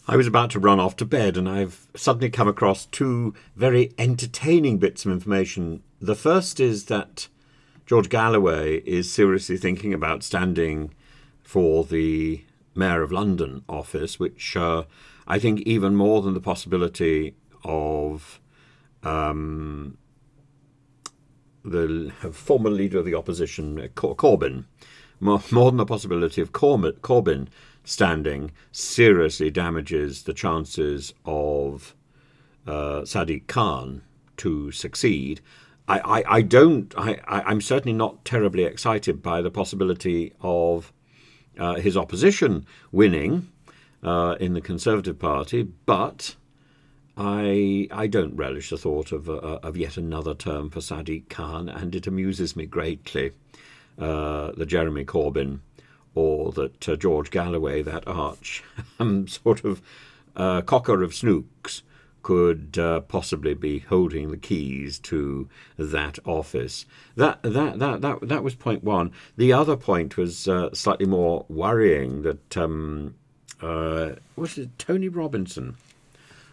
I was about to run off to bed, and I've suddenly come across two very entertaining bits of information. The first is that George Galloway is seriously thinking about standing for the Mayor of London office, which I think even more than the possibility of the former leader of the opposition, Corbyn, more than the possibility of Corbyn standing seriously damages the chances of Sadiq Khan to succeed. I'm certainly not terribly excited by the possibility of his opposition winning in the Conservative Party, but I don't relish the thought of yet another term for Sadiq Khan, and it amuses me greatly that Jeremy Corbyn or that George Galloway, that arch sort of cocker of snooks, could possibly be holding the keys to that office. That was point one. The other point was slightly more worrying. That was it Tony Robinson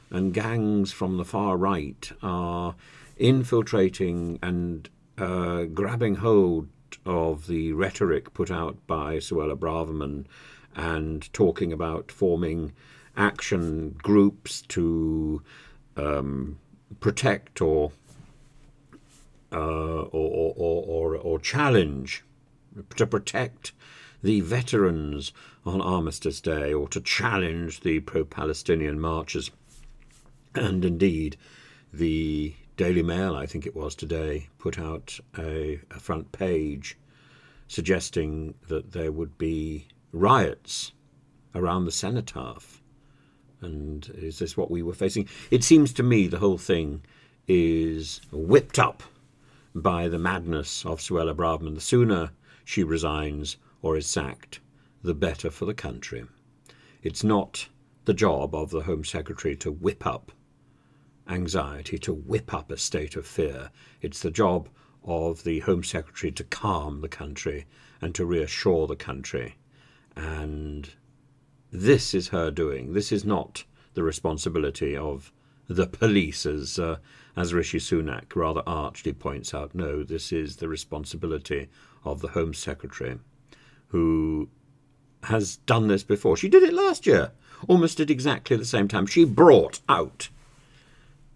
and gangs from the far right are infiltrating and grabbing hold of the rhetoric put out by Suella Braverman and talking about forming action groups to protect or challenge, to protect the veterans on Armistice Day, or to challenge the pro-Palestinian marchers. And indeed, the Daily Mail, I think it was today, put out a front page suggesting that there would be riots around the cenotaph. And is this what we were facing? It seems to me the whole thing is whipped up by the madness of Suella Braverman. The sooner she resigns or is sacked, the better for the country. It's not the job of the Home Secretary to whip up anxiety, to whip up a state of fear. It's the job of the Home Secretary to calm the country and to reassure the country. And this is her doing. This is not the responsibility of the police, as Rishi Sunak rather archly points out. No, this is the responsibility of the Home Secretary, who has done this before. She did it last year, almost at exactly the same time. She brought out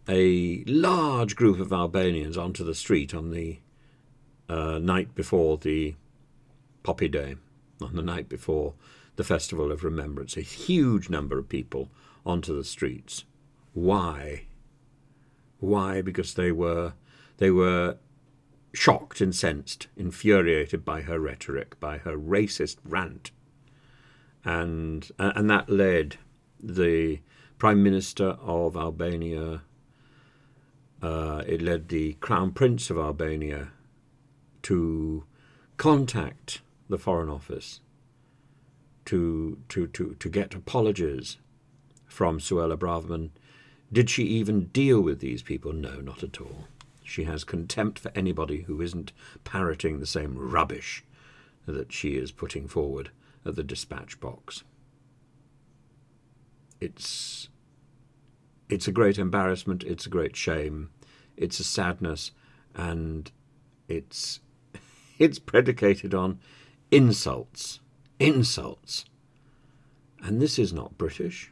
a large group of Albanians onto the street on the night before the Poppy Day, on the night before the Festival of Remembrance. A huge number of people onto the streets. Why? Why? Because they were shocked, incensed, infuriated by her rhetoric, by her racist rant. And that led the Prime Minister of Albania, it led the Crown Prince of Albania to contact the Foreign Office to get apologies from Suella Braverman. Did she even deal with these people? No, not at all. She has contempt for anybody who isn't parroting the same rubbish that she is putting forward at the dispatch box. It's a great embarrassment, it's a great shame, it's a sadness, and it's predicated on insults. And this is not British.